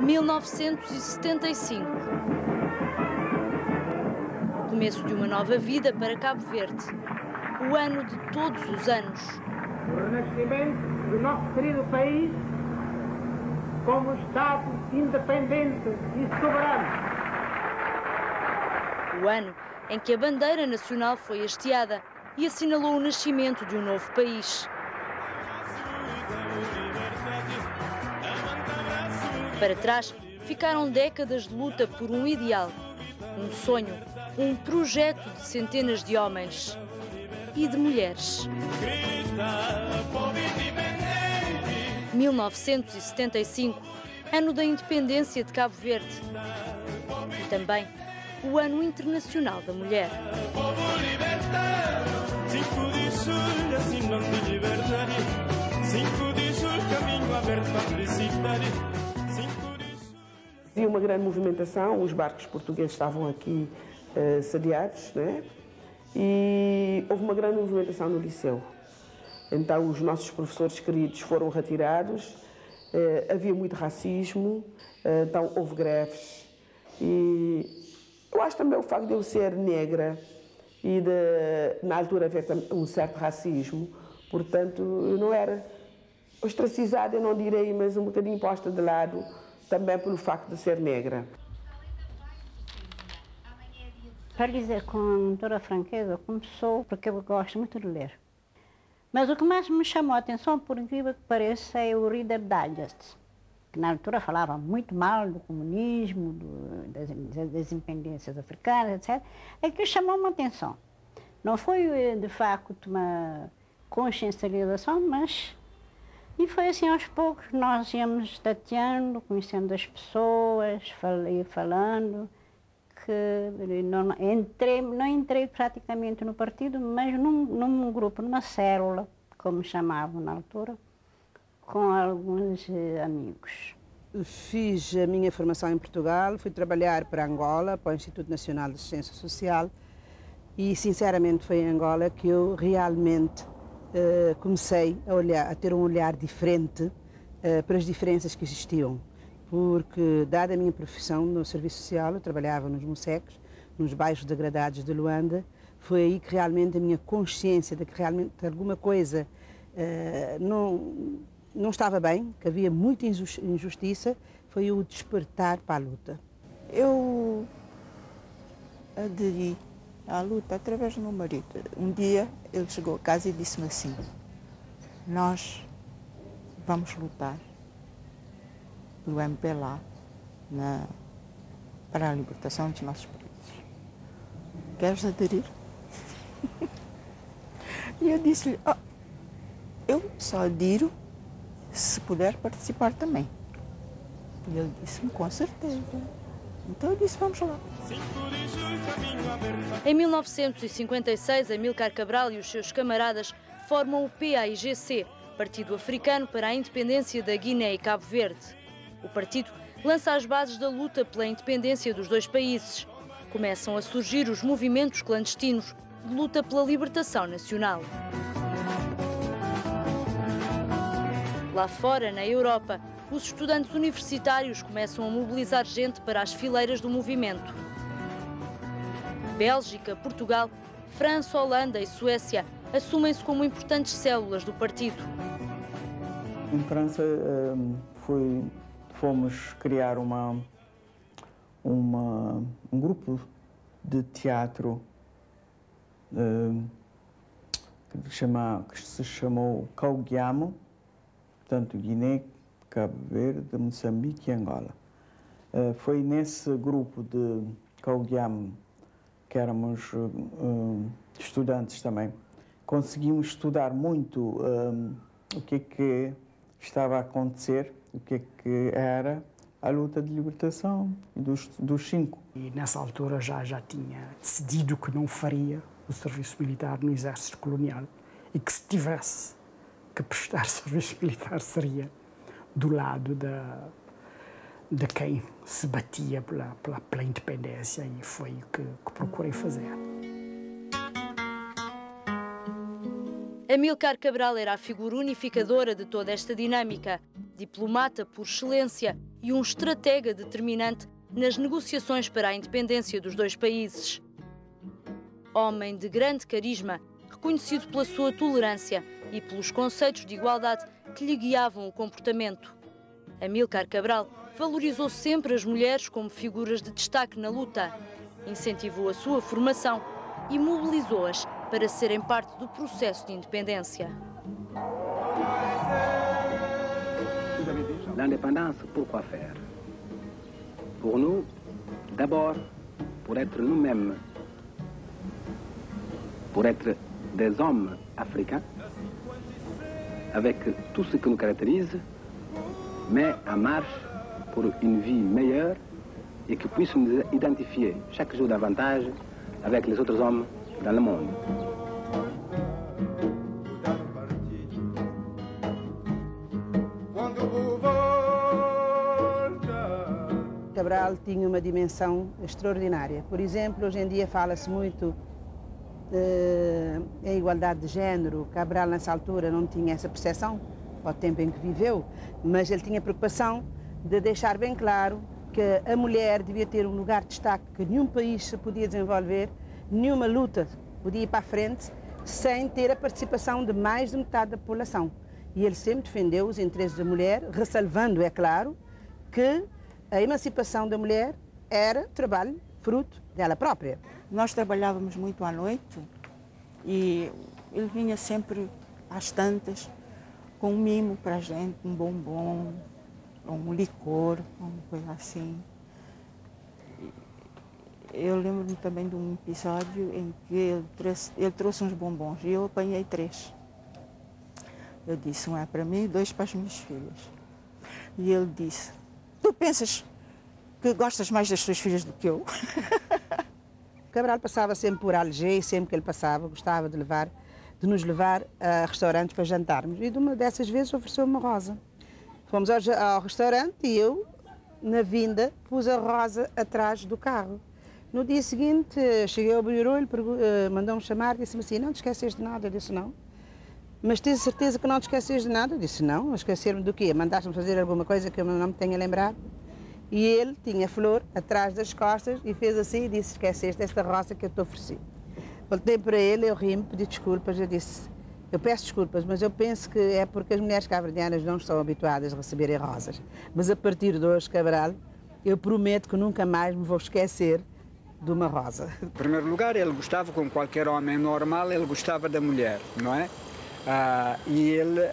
1975. O começo de uma nova vida para Cabo Verde. O ano de todos os anos. O renascimento do nosso querido país como Estado independente e soberano. O ano em que a bandeira nacional foi hasteada e assinalou o nascimento de um novo país. Para trás ficaram décadas de luta por um ideal, um sonho, um projeto de centenas de homens e de mulheres. 1975, ano da independência de Cabo Verde. E também o Ano Internacional da Mulher. Havia uma grande movimentação, os barcos portugueses estavam aqui sediados, né? E houve uma grande movimentação no liceu. Então os nossos professores queridos foram retirados, havia muito racismo, então houve greves. E eu acho também o facto de eu ser negra e na altura haver um certo racismo, portanto eu não era ostracizada, eu não direi, mas um bocadinho posta de lado, também pelo facto de ser negra. Para dizer com toda a franqueza, começou porque eu gosto muito de ler. Mas o que mais me chamou a atenção, por incrível que pareça, é o Reader Digest, que na altura falava muito mal do comunismo, das independências africanas, etc. É que chamou-me a atenção. Não foi, de facto, uma consciencialização, mas... E foi assim, aos poucos, nós íamos tateando, conhecendo as pessoas, falando, que não entrei praticamente no partido, mas num grupo, numa célula, como chamavam na altura, com alguns amigos. Fiz a minha formação em Portugal, fui trabalhar para Angola, para o Instituto Nacional de Assistência Social, e sinceramente foi em Angola que eu realmente comecei a ter um olhar diferente para as diferenças que existiam. Porque, dada a minha profissão no serviço social, eu trabalhava nos Moceques, nos bairros degradados de Luanda, foi aí que realmente a minha consciência de que realmente alguma coisa não estava bem, que havia muita injustiça, foi o despertar para a luta. Eu aderi à luta através do meu marido. Um dia ele chegou a casa e disse-me assim: nós vamos lutar pelo MPLA para a libertação dos nossos países. Queres aderir? E eu disse-lhe: eu só adiro se puder participar também. E ele disse-me: com certeza. Então eu disse: vamos lá. Em 1956, Amílcar Cabral e os seus camaradas formam o PAIGC, Partido Africano para a Independência da Guiné e Cabo Verde. O partido lança as bases da luta pela independência dos dois países. Começam a surgir os movimentos clandestinos de luta pela libertação nacional. Lá fora, na Europa, os estudantes universitários começam a mobilizar gente para as fileiras do movimento. Bélgica, Portugal, França, Holanda e Suécia assumem-se como importantes células do partido. Em França, fomos criar um grupo de teatro que se chamou Cauguiamo, portanto Guiné, Cabo Verde, Moçambique e Angola. Foi nesse grupo de Cauguiamo, que éramos estudantes também, conseguimos estudar muito o que estava a acontecer, o que era a luta de libertação dos cinco. E nessa altura já tinha decidido que não faria o serviço militar no exército colonial e que se tivesse que prestar serviço militar seria do lado de quem se batia pela independência, e foi o que procurei fazer. Amílcar Cabral era a figura unificadora de toda esta dinâmica. diplomata por excelência e um estratega determinante nas negociações para a independência dos dois países. Homem de grande carisma, reconhecido pela sua tolerância e pelos conceitos de igualdade que lhe guiavam o comportamento. Amílcar Cabral valorizou sempre as mulheres como figuras de destaque na luta, incentivou a sua formação e mobilizou-as para serem parte do processo de independência. L'indépendance, pourquoi faire? Pour nous, d'abord, pour être nous-mêmes, pour être des hommes africains, avec tout ce qui nous caractérise, mais en marche pour une vie meilleure et qui puisse nous identifier chaque jour davantage avec les autres hommes dans le monde. Cabral tinha uma dimensão extraordinária. Por exemplo, hoje em dia fala-se muito em igualdade de género. Cabral, nessa altura, não tinha essa percepção, ao tempo em que viveu, mas ele tinha preocupação de deixar bem claro que a mulher devia ter um lugar de destaque, que nenhum país se podia desenvolver, nenhuma luta podia ir para a frente sem ter a participação de mais de metade da população. E ele sempre defendeu os interesses da mulher, ressalvando, é claro, que a emancipação da mulher era trabalho fruto dela própria. Nós trabalhávamos muito à noite e ele vinha sempre às tantas com um mimo para a gente, um bombom, um licor, uma coisa assim. Eu lembro-me também de um episódio em que ele trouxe uns bombons e eu apanhei 3. Eu disse, um é para mim e 2 para as minhas filhas. E ele disse, tu pensas que gostas mais das tuas filhas do que eu? Cabral passava sempre por Alger e sempre que ele passava gostava de nos levar a restaurantes para jantarmos. E de uma dessas vezes ofereceu uma rosa. Fomos ao restaurante e eu, na vinda, pus a rosa atrás do carro. No dia seguinte, cheguei ao bureau, ele mandou-me chamar e disse-me assim, não te esqueces de nada? Eu disse, não. Mas tens certeza que não te esqueces de nada? Eu disse, não. Esquecer-me do quê? Mandaste-me fazer alguma coisa que eu não me tenha lembrado? E ele tinha flor atrás das costas e fez assim e disse, esqueceste esta rosa que eu te ofereci. Voltei para ele, eu ri-me, pedi desculpas, eu disse, eu peço desculpas, mas eu penso que é porque as mulheres cabo-verdianas não estão habituadas a receberem rosas. Mas a partir de hoje, Cabral, eu prometo que nunca mais me vou esquecer de uma rosa. Em primeiro lugar, ele gostava, como qualquer homem normal, ele gostava da mulher, não é? E ele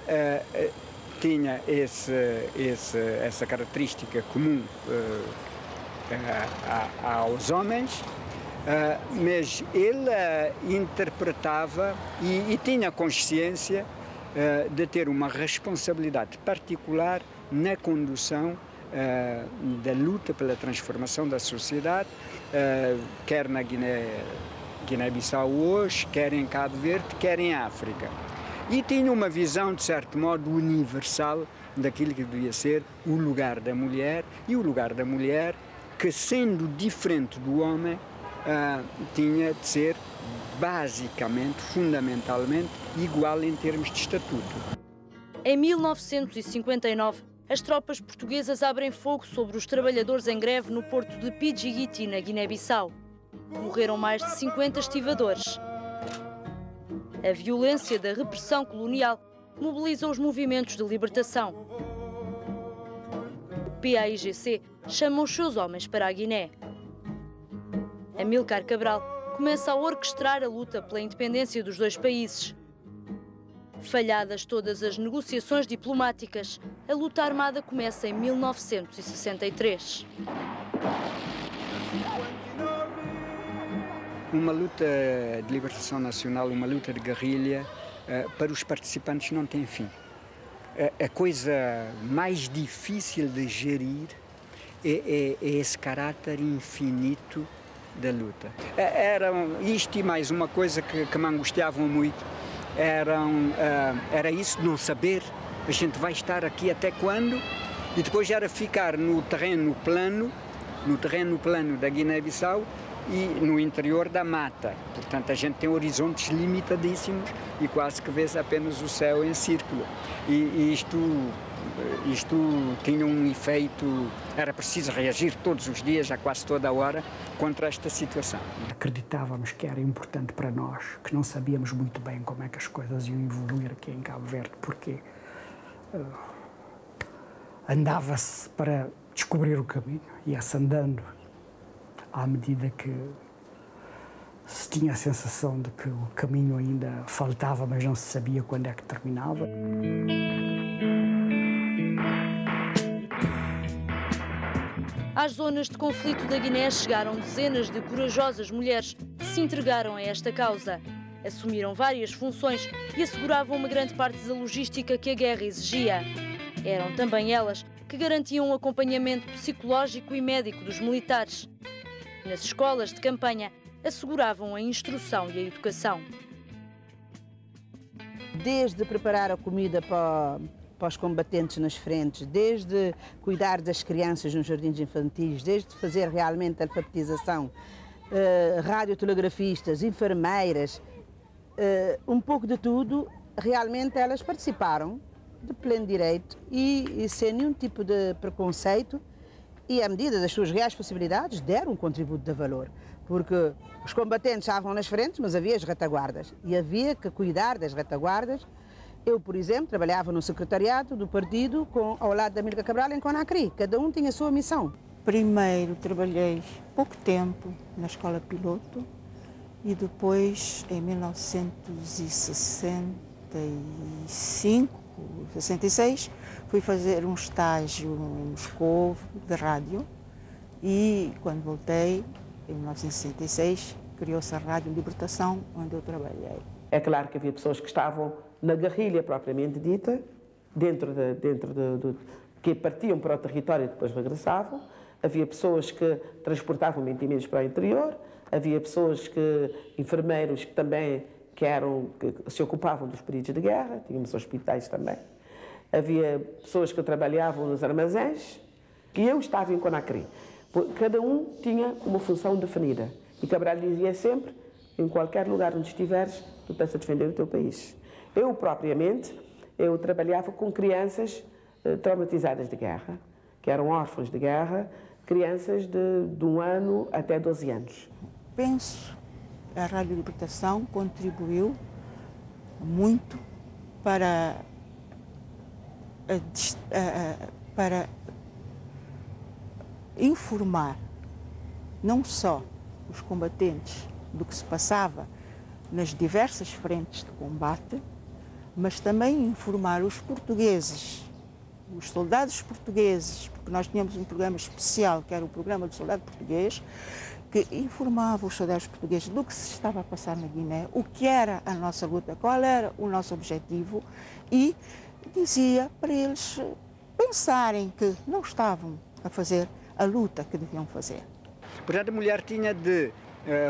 tinha essa característica comum aos homens, mas ele interpretava e tinha consciência de ter uma responsabilidade particular na condução da luta pela transformação da sociedade, quer na Guiné-Bissau hoje, quer em Cabo Verde, quer em África. E tinha uma visão, de certo modo, universal daquilo que devia ser o lugar da mulher, e o lugar da mulher que, sendo diferente do homem, tinha de ser basicamente, fundamentalmente, igual em termos de estatuto. Em 1959, as tropas portuguesas abrem fogo sobre os trabalhadores em greve no porto de Pidjiguiti, na Guiné-Bissau. Morreram mais de 50 estivadores. A violência da repressão colonial mobiliza os movimentos de libertação. O PAIGC chama os seus homens para a Guiné. Amílcar Cabral começa a orquestrar a luta pela independência dos dois países. Falhadas todas as negociações diplomáticas, a luta armada começa em 1963. Uma luta de libertação nacional, uma luta de guerrilha, para os participantes não tem fim. A coisa mais difícil de gerir é esse caráter infinito da luta. Isto e mais uma coisa que me angustiavam muito, era isso de não saber, a gente vai estar aqui até quando, e depois era ficar no terreno plano da Guiné-Bissau e no interior da mata. Portanto, a gente tem horizontes limitadíssimos e quase que vê-se apenas o céu em círculo. E isto Isto tinha um efeito, era preciso reagir todos os dias, a quase toda a hora, contra esta situação. Acreditávamos que era importante para nós, que não sabíamos muito bem como é que as coisas iam evoluir aqui em Cabo Verde, porque andava-se para descobrir o caminho, ia-se andando à medida que se tinha a sensação de que o caminho ainda faltava, mas não se sabia quando é que terminava. Às zonas de conflito da Guiné chegaram dezenas de corajosas mulheres que se entregaram a esta causa. Assumiram várias funções e asseguravam uma grande parte da logística que a guerra exigia. Eram também elas que garantiam o acompanhamento psicológico e médico dos militares. Nas escolas de campanha, asseguravam a instrução e a educação. Desde preparar a comida para os combatentes nas frentes, desde cuidar das crianças nos jardins infantis, desde fazer realmente a alfabetização, radiotelegrafistas, enfermeiras, um pouco de tudo, realmente elas participaram de pleno direito e sem nenhum tipo de preconceito e, à medida das suas reais possibilidades, deram um contributo de valor. Porque os combatentes estavam nas frentes, mas havia as retaguardas e havia que cuidar das retaguardas. Eu, por exemplo, trabalhava no secretariado do partido ao lado da Amílcar Cabral em Conakry. Cada um tinha a sua missão. Primeiro trabalhei pouco tempo na escola piloto e depois, em 1966, fui fazer um estágio em Moscou de rádio e, quando voltei, em 1966, criou-se a Rádio Libertação, onde eu trabalhei. É claro que havia pessoas que estavam na guerrilha propriamente dita, que partiam para o território e depois regressavam. Havia pessoas que transportavam mantimentos para o interior, havia pessoas enfermeiros que também que se ocupavam dos períodos de guerra, tínhamos hospitais também. Havia pessoas que trabalhavam nos armazéns e eu estava em Conakry. Cada um tinha uma função definida. E Cabral dizia sempre, em qualquer lugar onde estiveres, tu tens a defender o teu país. Eu, propriamente, trabalhava com crianças traumatizadas de guerra, que eram órfãos de guerra, crianças de 1 ano até 12 anos. Penso que a Rádio Libertação contribuiu muito para informar não só os combatentes do que se passava nas diversas frentes de combate, mas também informar os portugueses, os soldados portugueses, porque nós tínhamos um programa especial, que era o programa do soldado português, que informava os soldados portugueses do que se estava a passar na Guiné, o que era a nossa luta, qual era o nosso objetivo e dizia para eles pensarem que não estavam a fazer a luta que deviam fazer. Portanto, a mulher tinha de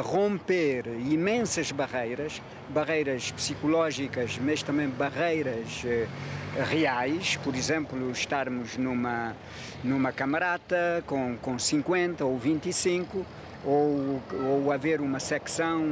romper imensas barreiras psicológicas, mas também barreiras reais, por exemplo, estarmos numa camarata com 50 ou 25, ou haver uma secção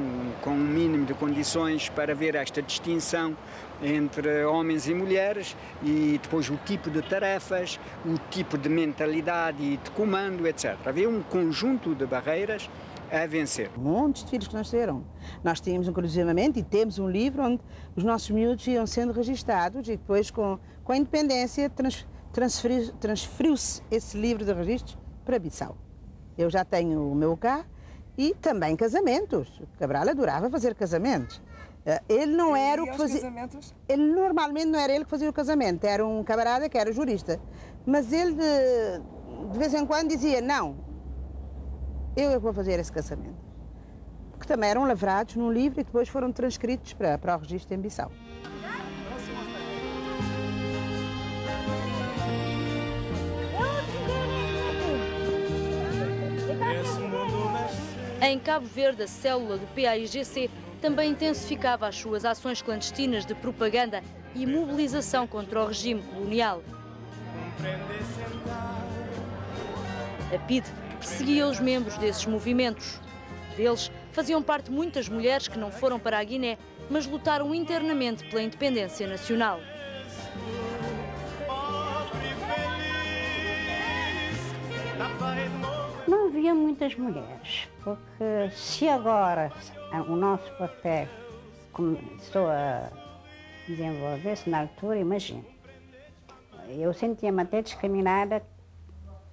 com um mínimo de condições para ver esta distinção entre homens e mulheres e depois o tipo de tarefas, o tipo de mentalidade e de comando, etc. Havia um conjunto de barreiras a vencer. Muitos de filhos que nasceram. Nós tínhamos, inclusivamente, e temos um livro onde os nossos miúdos iam sendo registados e depois, com a independência, transferiu-se esse livro de registros para Bissau. Eu já tenho o meu cá e também casamentos. Cabral adorava fazer casamentos. Ele não era o que fazia. Ele normalmente não era ele que fazia o casamento, era um camarada que era jurista. Mas ele de vez em quando dizia: não, eu é que vou fazer esse casamento. Porque também eram lavrados num livro e depois foram transcritos para o registro em Bissau. Em Cabo Verde, a célula do PAIGC também intensificava as suas ações clandestinas de propaganda e mobilização contra o regime colonial. A PIDE perseguia os membros desses movimentos. Deles faziam parte muitas mulheres que não foram para a Guiné, mas lutaram internamente pela independência nacional. Não havia muitas mulheres, porque se agora o nosso papel começou a desenvolver-se na altura, imagina, eu sentia-me até discriminada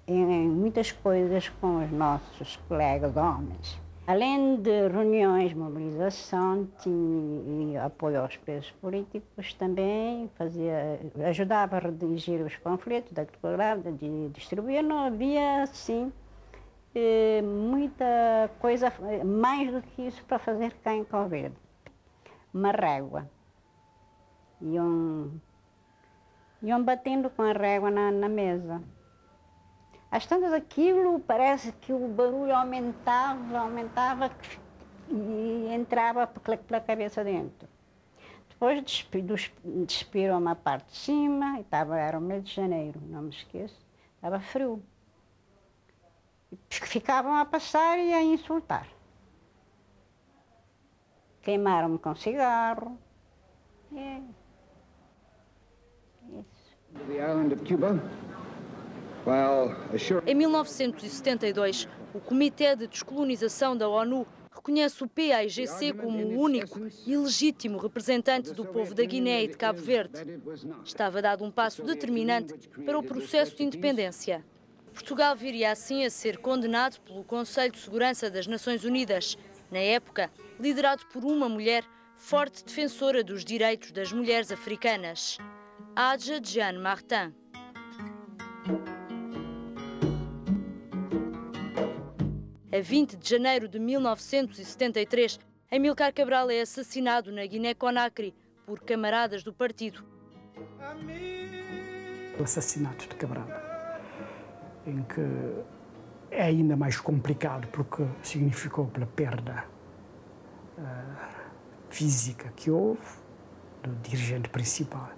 em muitas coisas com os nossos colegas homens. Além de reuniões, mobilização e apoio aos presos políticos, também ajudava a redigir os panfletos, de distribuir. Não havia, assim, muita coisa, mais do que isso para fazer cá em Cabo Verde. Uma régua. Iam batendo com a régua na mesa. Às tantas aquilo parece que o barulho aumentava e entrava pela cabeça dentro. Depois despiram uma parte de cima, era o mês de janeiro, não me esqueço, estava frio. Ficavam a passar e a insultar. Queimaram-me com cigarro. Em 1972, o Comitê de Descolonização da ONU reconhece o PAIGC como o único e legítimo representante do povo da Guiné e de Cabo Verde. Estava dado um passo determinante para o processo de independência. Portugal viria assim a ser condenado pelo Conselho de Segurança das Nações Unidas, na época liderado por uma mulher forte defensora dos direitos das mulheres africanas, Adja Jeanne Martin. A 20 de janeiro de 1973, Amílcar Cabral é assassinado na Guiné-Conakry por camaradas do partido. O assassinato de Cabral, em que é ainda mais complicado porque significou pela perda física que houve do dirigente principal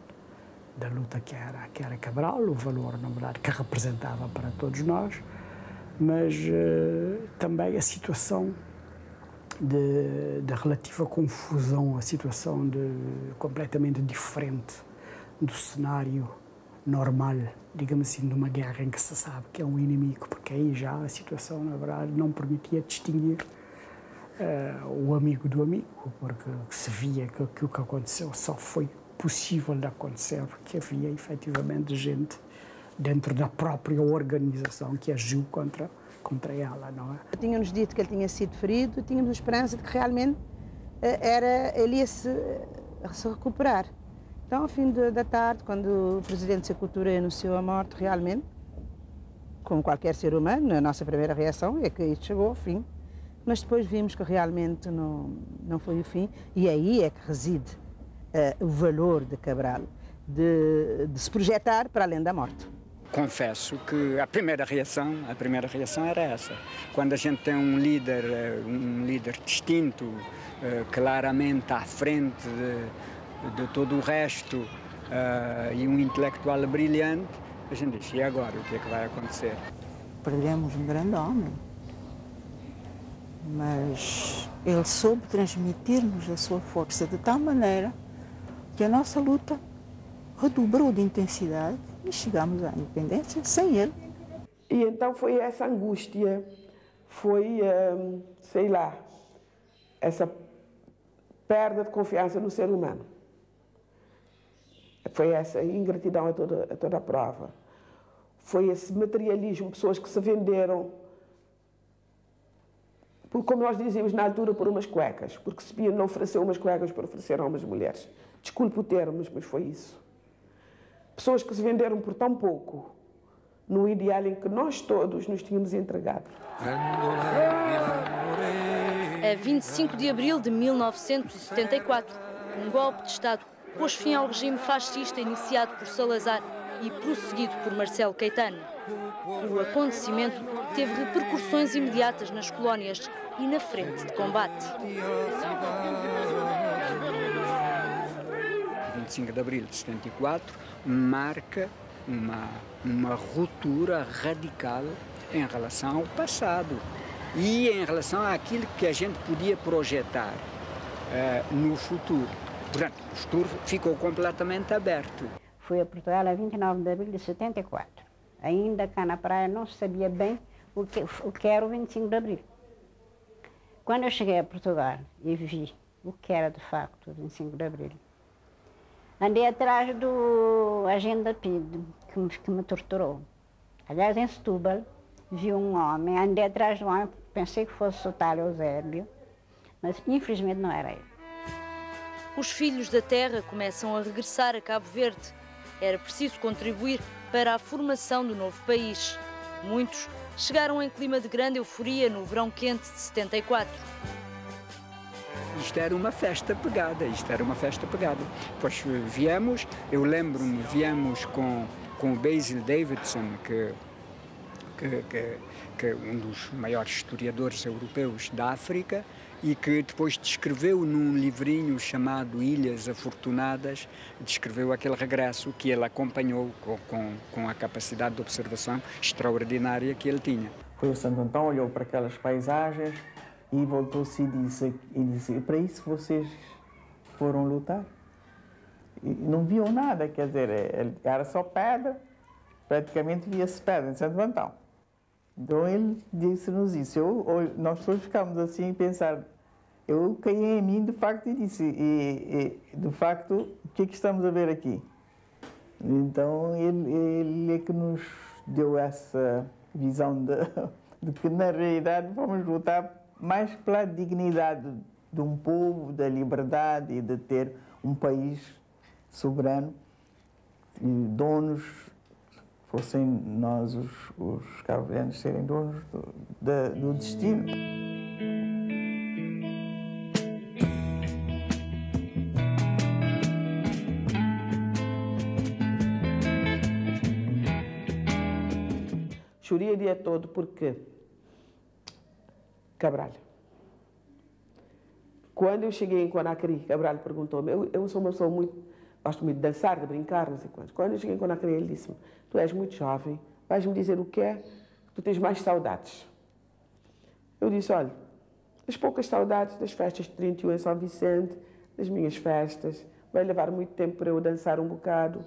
da luta que era Cabral, o valor, na verdade, que representava para todos nós, mas também a situação de relativa confusão, a situação completamente diferente do cenário normal, digamos assim, de uma guerra em que se sabe que é um inimigo, porque aí já a situação, na verdade, não permitia distinguir o amigo do amigo, porque se via que o que aconteceu só foi possível de acontecer porque havia efetivamente gente dentro da própria organização que agiu contra ela, não é? Tinham-nos dito que ele tinha sido ferido, tínhamos a esperança de que realmente ele ia se recuperar. Então, ao fim da tarde, quando o Presidente da Cultura anunciou a morte, realmente, como qualquer ser humano, a nossa primeira reação é que isto chegou ao fim. Mas depois vimos que realmente não foi o fim, e aí é que reside o valor de Cabral, de se projetar para além da morte. Confesso que a primeira reação era essa. Quando a gente tem um líder distinto, claramente à frente de todo o resto, e um intelectual brilhante, a gente diz, e agora, o que é que vai acontecer? Perdemos um grande homem, mas ele soube transmitir-nos a sua força de tal maneira que a nossa luta redobrou de intensidade e chegamos à independência sem ele. E então foi essa angústia, foi, sei lá, essa perda de confiança no ser humano. Foi essa ingratidão a toda a prova. Foi esse materialismo, pessoas que se venderam, como nós dizíamos na altura, por umas cuecas, porque se não ofereceu umas cuecas para oferecer a umas mulheres. Desculpe o termo, mas foi isso. Pessoas que se venderam por tão pouco, no ideal em que nós todos nos tínhamos entregado. A 25 de abril de 1974, um golpe de Estado pôs fim ao regime fascista iniciado por Salazar e prosseguido por Marcelo Caetano. O acontecimento teve repercussões imediatas nas colónias e na frente de combate. 25 de abril de 74 marca uma ruptura radical em relação ao passado e em relação àquilo que a gente podia projetar no futuro. Portanto, o futuro ficou completamente aberto. Fui a Portugal a 29 de abril de 74. Ainda cá na praia não se sabia bem o que era o 25 de Abril. Quando eu cheguei a Portugal e vi o que era de facto o 25 de Abril, andei atrás do agente que me torturou. Aliás, em Setúbal, vi um homem, andei atrás do homem, pensei que fosse o tal Eusébio, mas infelizmente não era ele. Os filhos da terra começam a regressar a Cabo Verde. Era preciso contribuir para a formação do novo país. Muitos chegaram em clima de grande euforia no verão quente de 74. Isto era uma festa pegada, Pois viemos, eu lembro-me, viemos com o Basil Davidson, que é um dos maiores historiadores europeus da África, e que depois descreveu num livrinho chamado Ilhas Afortunadas, descreveu aquele regresso que ele acompanhou com a capacidade de observação extraordinária que ele tinha. Foi o Santo Antão, olhou para aquelas paisagens e voltou-se e disse, para isso vocês foram lutar? E não viam nada, quer dizer, era só pedra, praticamente via-se pedra em Santo Antão. Então ele disse-nos isso. Nós todos ficámos assim a pensar. Eu caí em mim, de facto, e disse, de facto, o que é que estamos a ver aqui? Então ele é que nos deu essa visão de que, na realidade, vamos lutar mais pela dignidade de um povo, da liberdade e de ter um país soberano, e donos, fossem nós, os cabo-verdianos, serem donos do destino. Chorei o dia todo porque Cabral. Quando eu cheguei em Conakry, Cabral perguntou-me, eu sou uma pessoa gosto muito de dançar, de brincar, não sei quantos. Quando eu cheguei em Conakry, ele disse-me, tu és muito jovem, vais-me dizer o que é que tu tens mais saudades. Eu disse, olha, as poucas saudades das festas de 31 em São Vicente, das minhas festas, vai levar muito tempo para eu dançar um bocado.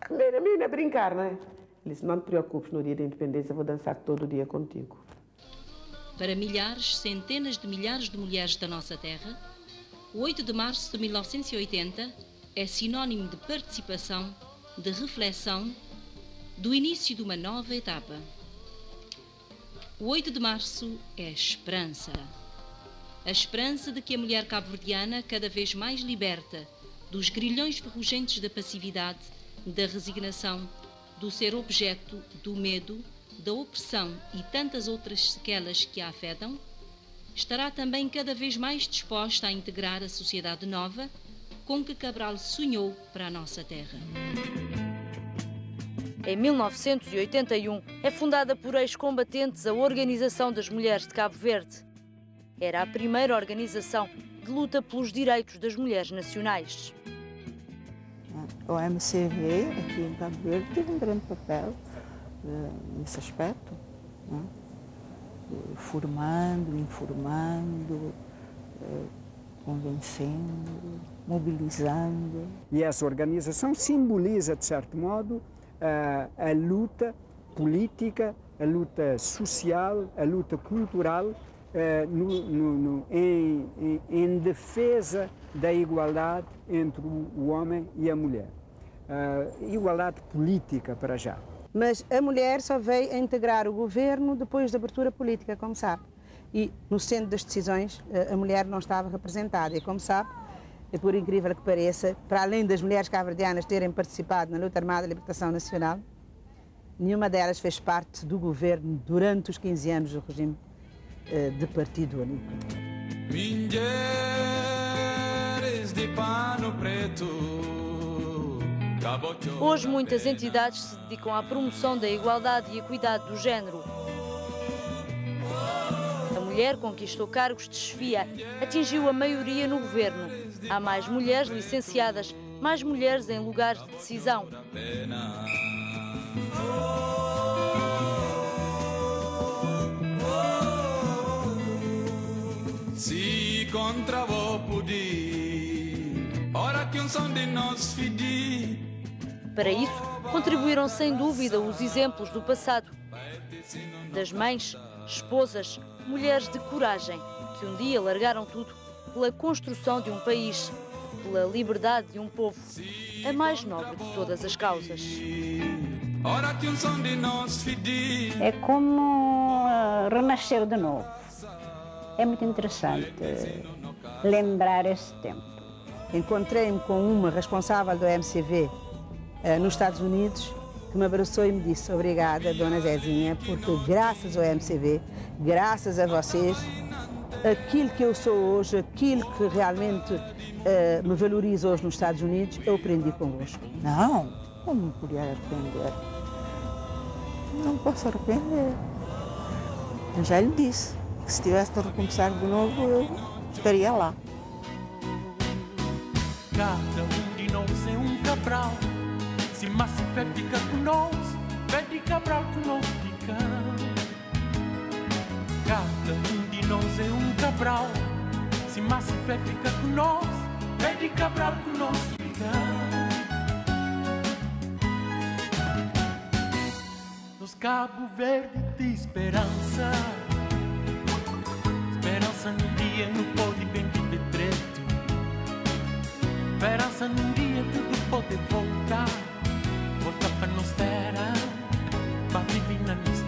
A menina brincar, não é? Ele disse, não te preocupes, no dia da independência vou dançar todo dia contigo. Para milhares, centenas de milhares de mulheres da nossa terra, o 8 de março de 1980 é sinónimo de participação, de reflexão, do início de uma nova etapa. O 8 de março é esperança. A esperança de que a mulher cabo-verdiana, cada vez mais liberta dos grilhões ferrugentes da passividade, da resignação, do ser objeto, do medo, da opressão e tantas outras sequelas que a afetam, estará também cada vez mais disposta a integrar a sociedade nova com que Cabral sonhou para a nossa terra. Em 1981 é fundada por ex-combatentes a Organização das Mulheres de Cabo Verde. Era a primeira organização de luta pelos direitos das mulheres nacionais. O MCV aqui em Cabo Verde teve um grande papel nesse aspecto, né? Formando, informando, convencendo, mobilizando. E essa organização simboliza, de certo modo, a luta política, a luta social, a luta cultural em defesa da igualdade entre o homem e a mulher. Igualdade política, para já. Mas a mulher só veio a integrar o governo depois da abertura política, como sabe. E no centro das decisões a mulher não estava representada. E como sabe, é por incrível que pareça, para além das mulheres cabo-verdianas terem participado na luta armada de libertação nacional, nenhuma delas fez parte do governo durante os 15 anos do regime de partido único. De pano preto. Hoje muitas entidades se dedicam à promoção da igualdade e equidade do género. A mulher conquistou cargos de chefia, atingiu a maioria no governo. Há mais mulheres licenciadas, mais mulheres em lugares de decisão. Se contra vou poder, ora que um som de nós fedi. Para isso, contribuíram sem dúvida os exemplos do passado. Das mães, esposas, mulheres de coragem, que um dia largaram tudo pela construção de um país, pela liberdade de um povo, a mais nobre de todas as causas. É como renascer de novo. É muito interessante lembrar esse tempo. Encontrei-me com uma responsável do MCV nos Estados Unidos, que me abraçou e me disse: obrigada, Dona Zezinha, porque graças ao MCV, graças a vocês, aquilo que eu sou hoje, aquilo que realmente me valoriza hoje nos Estados Unidos, eu aprendi convosco. Não, como me podia arrepender? Não posso arrepender. Eu já lhe disse que se tivesse de recomeçar de novo, eu estaria lá. Cada um de nós é um Cabral. Se Massafé fica com nós, pede Cabral que nós fica. Cada um de nós é um Cabral. Se Massafé fica com nós, pede Cabral que nós fica. Nos Cabo Verde de esperança. Esperança num dia não pode bem viver preto. Esperança num dia tudo pode voltar. Volta para nos terra, para viver na nossa